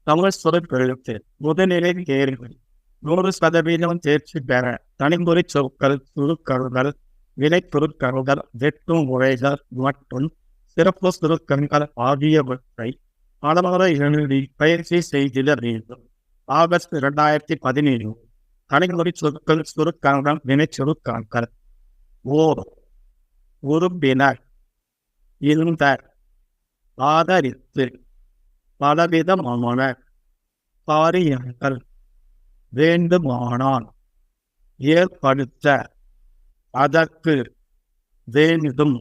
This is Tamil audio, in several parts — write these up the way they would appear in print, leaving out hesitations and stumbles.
தமிழ் சொற்கெழுத்து முதல்நிலை தேர்வு 100% தேர்ச்சி பெற தனிமொழி சொற்கள், சுருக்கங்கள், வினைச்சொற்கள், வெட்டும் முறைகள் மற்றும் சிறப்பு சுருக்கங்கள் ஆகியவற்றை பலமுறை எழுதி பயிற்சி செய்திட வேண்டும். ஆகஸ்ட் 2017. தனிமொழி சொற்கள், சுருக்கங்கள், வினைச்சொற்கள். ஓர் உறுப்பினர், இந்த, ஆதரித்து, பலவிதமான காரியங்கள், வேண்டுமானால், ஏற்படுத்த, அதற்கு, வேண்டும்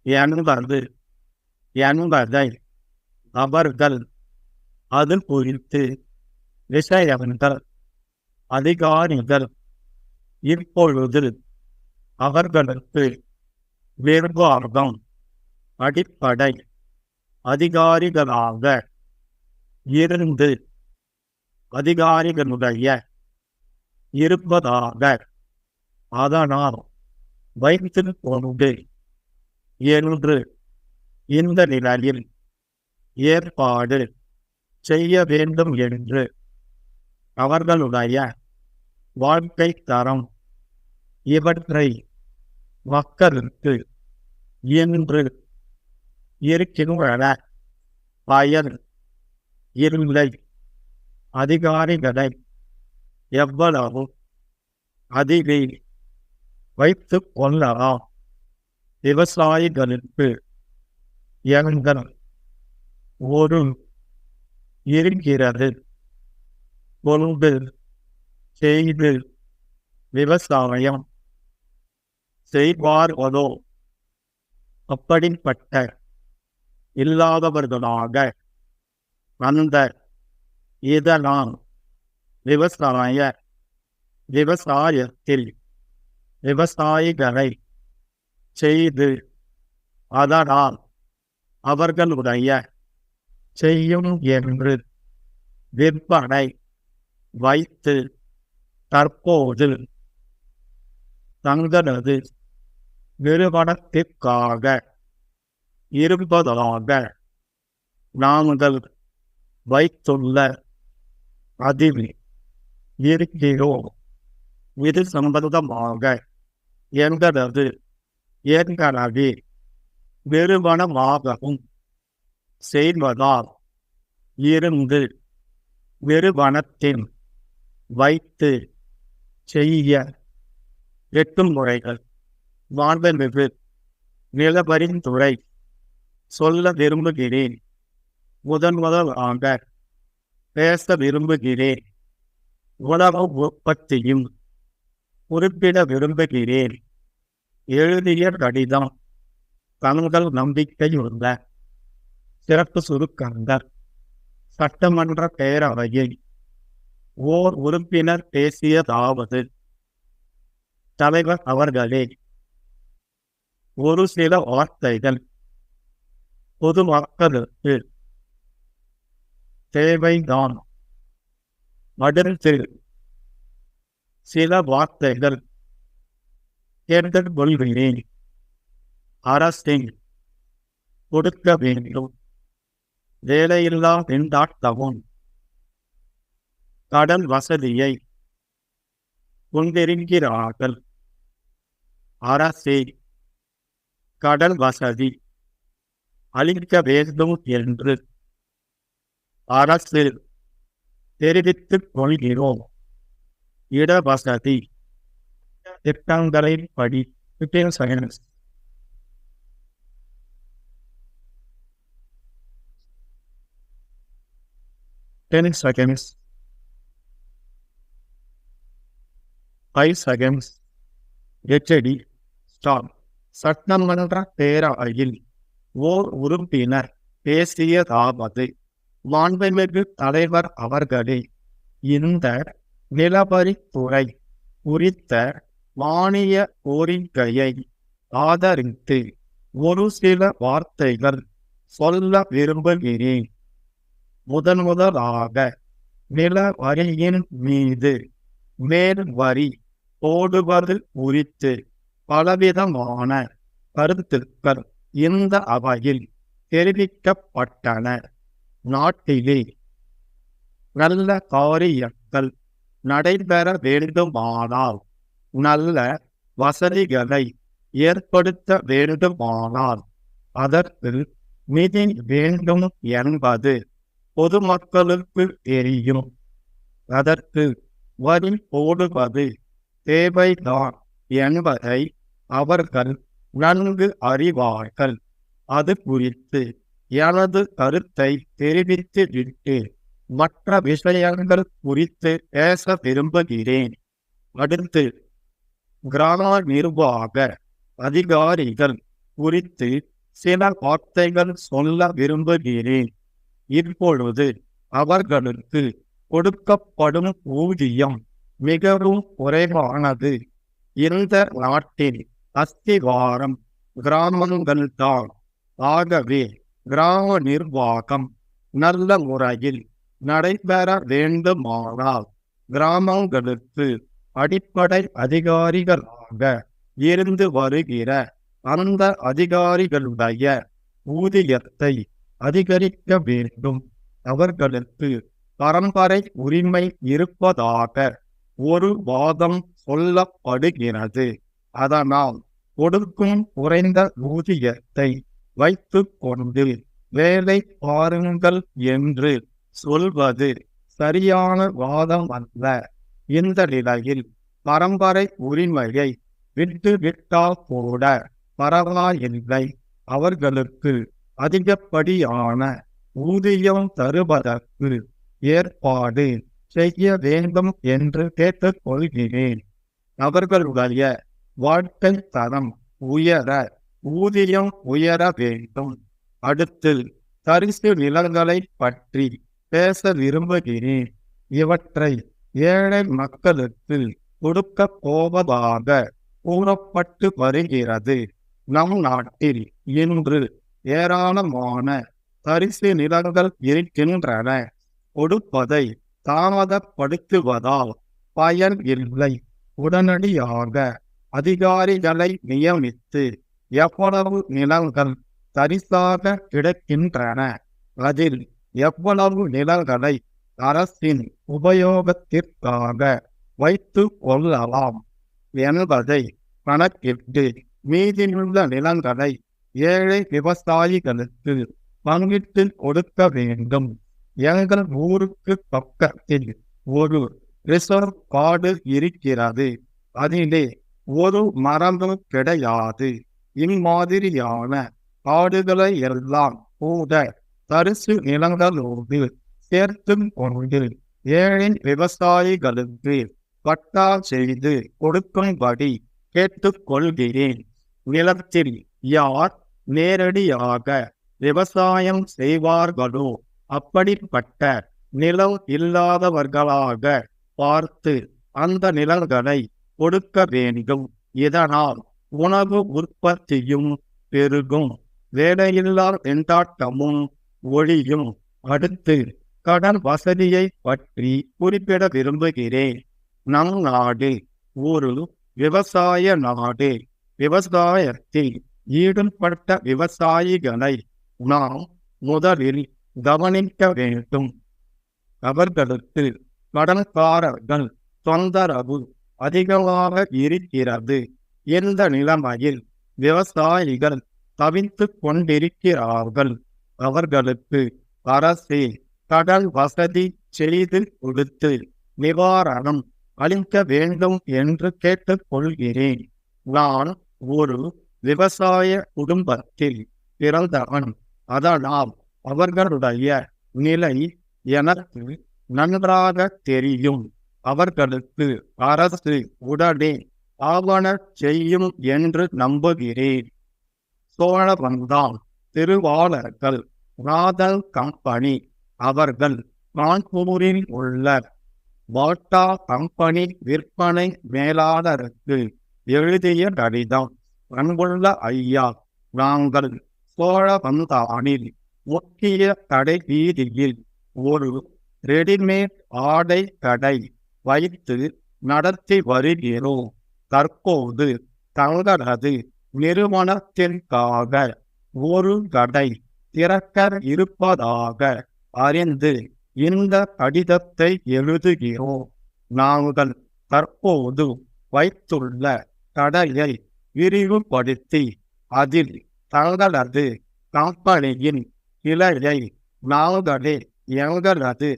என்பது, என்பதை, அவர்கள், அது குறித்து, விஷயங்கள், அதிகாரிகள், இப்பொழுது, அவர்களுக்கு, நிர்வாகம், அடிப்படை அதிகாரிகளாக இருந்து, அதிகாரிகளுடைய இருப்பதாக, அதனால் வைத்துக் கொண்டு என்று இந்த நிலையில் ஏற்பாடு செய்ய வேண்டும் என்று அவர்களுடைய வாழ்க்கை தரம் இவற்றை மக்களுக்கு இன்று இருக்கின்ற பயன் இல்லை. அதிகாரிகளை எவ்வளவு அதிலே வைத்துக் கொள்ளலாம். விவசாயிகளுக்கு எங்கள் ஒரு இருக்கிறது கொண்டு செய்து விவசாயம் செய்வார்களோ அப்படிப்பட்ட இல்லாதவர்களாக அந்த இதனால் விவசாயத்தில் விவசாயிகளை செய்து அதனால் அவர்களுடைய செய்யும் என்று விற்பனை வைத்து தற்போது தங்களது நிறுவனத்திற்காக இருப்பதாக நாங்கள் வைத்துள்ள பதிவு இருக்கிறோம். இது சம்பந்தமாக எங்களது ஏற்கனவே நிறுவனமாகவும் செய்வதால் இருந்து நிறுவனத்தின் வைத்து செய்ய 8 முறைகள் வாழ்வென்பது நிலபரிந்துரை சொல்ல விரும்புகிறேன். முதலாக பேச விரும்புகிறேன். உணவு உற்பத்தியும் குறிப்பிட விரும்புகிறேன். எழுதிய கடிதம், தங்கள் நம்பிக்கையுள்ள சிறப்பு சுருக்கங்கள். சட்டமன்ற பேரவையில் ஓர் உறுப்பினர் பேசியதாவது: தலைவர் அவர்களே, ஒரு சில வார்த்தைகள் பொதுமக்களுக்கு தேவைதான். அடுத்து சில வார்த்தைகள் கேட்டுக்கொள்கிறேன். அரசின் கொடுக்க வேண்டும். வேலையில்லா திண்டாட்டமும் கடன் வசதியை கொண்டிருக்கிறார்கள். அரசே கடன் வசதி அளிக்க வேண்டும் என்று அரசு தெரிவித்துக் கொள்கிறோம். இடவசதி திட்டங்களின் படி 15 seconds. Seconds. 5 seconds. HAD. Stop. சட்டமன்ற பேரவையில் ஓர் உறுப்பினர் பேசியதாவது: மாண்புமிகு தலைவர் அவர்களே, இந்த நிலவரித்துறை குறித்த மானிய கோரிக்கையை ஆதரித்து ஒரு சில வார்த்தைகள் சொல்ல விரும்புகிறேன். முதலாக நில வரியின் மீது மேல் வரி போடுவது குறித்து பலவிதமான கருத்துக்கள் இந்த அவையில் தெரிவிக்கப்பட்டன. நாட்டிலே நல்ல காரியங்கள் நடைபெற வேண்டுமானால், நல்ல வசதிகளை ஏற்படுத்த வேண்டுமானால், அதற்கு நிதி வேண்டும் என்பது பொதுமக்களுக்கு தெரியும். அதற்கு வரி போடுவது தேவைதான் என்பதை அவர்கள் நன்கு அறிவார்கள். அது குறித்து எனது கருத்தை தெரிவித்து விட்டு மற்ற விஷயங்கள் குறித்து பேச விரும்புகிறேன். அடுத்து, கிராம நிர்வாக அதிகாரிகள் குறித்து சில வார்த்தைகள் சொல்ல விரும்புகிறேன். இப்பொழுது அவர்களுக்கு கொடுக்கப்படும் ஊதியம் மிகவும் குறைவானது. இந்த நாட்டின் அஸ்திவாரம் கிராமங்கள்தான். ஆகவே கிராம நிர்வாகம் நல்ல முறையில் நடைபெற வேண்டுமானால், கிராமங்களுக்கு அடிப்படை அதிகாரிகளாக இருந்து வருகிற அந்த அதிகாரிகளுடைய ஊதியத்தை அதிகரிக்க வேண்டும். அவர்களுக்கு பரம்பரை உரிமை இருப்பதாக ஒரு வாதம் சொல்லப்படுகிறது. அதனால் கொடுக்கும் குறைந்த ஊதியத்தை வைத்துக் கொண்டு வேலை பாருங்கள் என்று சொல்வது சரியான வாதம் அல்ல. இந்த நிலையில் பரம்பரை உரிமையை விட்டுவிட்டால் கூட பரவாயில்லை. அவர்களுக்கு அதிகப்படியான ஊதியம் தருவதற்கு ஏற்பாடு செய்ய வேண்டும் என்று கேட்டுக்கொள்கிறேன். அவர்களுடைய வாழ்க்கை தரம் உயர ஊதியம் உயர வேண்டும். அடுத்து, தரிசு நிலங்களை பற்றி பேச விரும்புகிறேன். இவற்றை ஏழை மக்களுக்கு கொடுக்க போவதாக கூறப்பட்டு வருகிறது. நம் நாட்டில் இன்று ஏராளமான தரிசு நிலங்கள் இருக்கின்றன. கொடுப்பதை தாமதப்படுத்துவதால் பயன் இல்லை. உடனடியாக அதிகாரிகளை நியமித்து எவ்வளவு நிலங்கள் தரிசாக கிடக்கின்றன, அதில் எவ்வளவு நிலங்களை அரசின் உபயோகத்திற்காக வைத்து கொள்ளலாம் என்பதை கணக்கிட்டு மீதியுள்ள நிலங்களை ஏழை விவசாயிகளுக்கு பங்கிட்டு கொடுக்க வேண்டும். எங்கள் ஊருக்கு பக்கத்தில் ஒரு ரிசர்வ் காடு இருக்கிறது. அதிலே ஒரு மரமும் கிடையாது. இம்மாதிரியான காடுகளை எல்லாம் கூட தரிசு நிலங்களோடு சேர்த்து கொண்டு ஏழை விவசாயிகளுக்கு பட்டா செய்து கொடுக்கும்படி கேட்டுக்கொள்கிறேன். நிலத்தில் யார் நேரடியாக விவசாயம் செய்வார்களோ அப்படிப்பட்ட நிலம் இல்லாதவர்களாக பார்த்து அந்த நிலங்களை கொடுக்க வேண்டும். இதனால் உணவு உற்பத்தியும் பெருகும், வேலையில்லா திண்டாட்டமும் ஒழியும். அடுத்து, கடன் வசதியை பற்றி குறிப்பிட விரும்புகிறேன். நம் நாடு ஒரு விவசாய நாடு. விவசாயத்தில் ஈடுபட்ட விவசாயிகளை நாம் முதலில் கவனிக்க வேண்டும். அவர்களுக்கு கடன்காரர்கள் தொந்தரவு அதிகமாக இருக்கிறது. இந்த நிலைமையில் விவசாயிகள் தவித்துக் கொண்டிருக்கிறார்கள். அவர்களுக்கு அரசே கடன் வசதி செய்து கொடுத்து நிவாரணம் அளிக்க வேண்டும் என்று கேட்டுக்கொள்கிறேன். நான் ஒரு விவசாய குடும்பத்தில் பிறந்தவன். அதனால் அவர்களுடைய நிலை எனக்கு நன்றாக தெரியும். அவர்களுக்கு அரசு உடனே ஆவண செய்யும் என்று நம்புகிறேன். சோழவந்தான் திருவாளர்கள் ராதல் கம்பெனி அவர்கள் கான்பூரில் உள்ள பாட்டா கம்பெனி விற்பனை மேலாளருக்கு எழுதிய கடிதம். அன்புள்ள ஐயா, நாங்கள் சோழவந்தானில் முக்கிய கடை வீதியில் ஒரு ரெடிமேட் ஆடை கடை வைத்து நடத்தி வருகிறோம். தற்போது தங்களது நிறுவனத்திற்காக ஒரு கடை திறக்க இருப்பதாக அறிந்து இந்த கடிதத்தை எழுதுகிறோம். நாங்கள் தற்போது வைத்துள்ள கடையை விரிவுபடுத்தி அதில் தங்களது கம்பெனியின் கிளையை நாங்களே எங்களது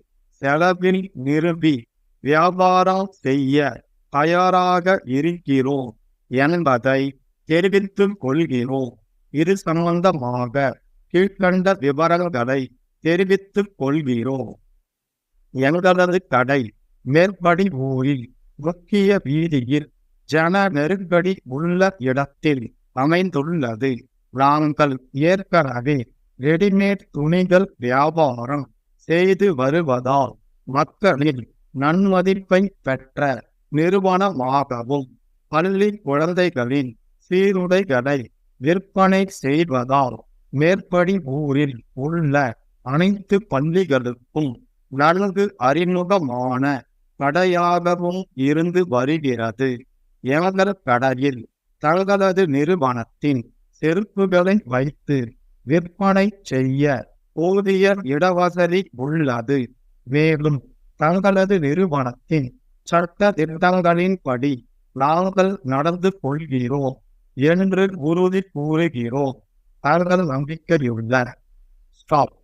செலவில் நிறுவி வியாபாரம் செய்ய தயாராக இருக்கிறோம் என்பதை தெரிவித்துக் கொள்கிறோம். இது சம்பந்தமாக கீழ்கண்ட விவரங்களை தெரிவித்துக் கொள்கிறோம். எங்களது கடை மேற்படி ஊரில் முக்கிய வீதியில் ஜன நெருக்கடி உள்ள இடத்தில் அமைந்துள்ளது. நாங்கள் ஏற்கனவே ரெடிமேட் துணிகள் வியாபாரம் செய்து வருவதால் மக்களின் நன்மதிப்பை பெற்ற நிறுவனமாகவும் பள்ளி குழந்தைகளின் சீருடைகளை விற்பனை செய்வதால் மேற்படி ஊரில் உள்ள அனைத்து பள்ளிகளுக்கும் நன்கு அறிமுகமான கடையாகவும் இருந்து வருகிறது. எங்கள் கடையில் தங்களது நிறுவனத்தின் செருப்புகளை வைத்து விற்பனை செய்ய போதிய இடவசதி உள்ளது. மேலும் தங்களது நிறுவனத்தின் சட்ட திட்டங்களின்படி நாங்கள் நடந்து கொள்கிறோம் என்று உறுதி கூறுகிறோம். தங்கள் நம்பிக்கையுள்ள ஸ்டாப்.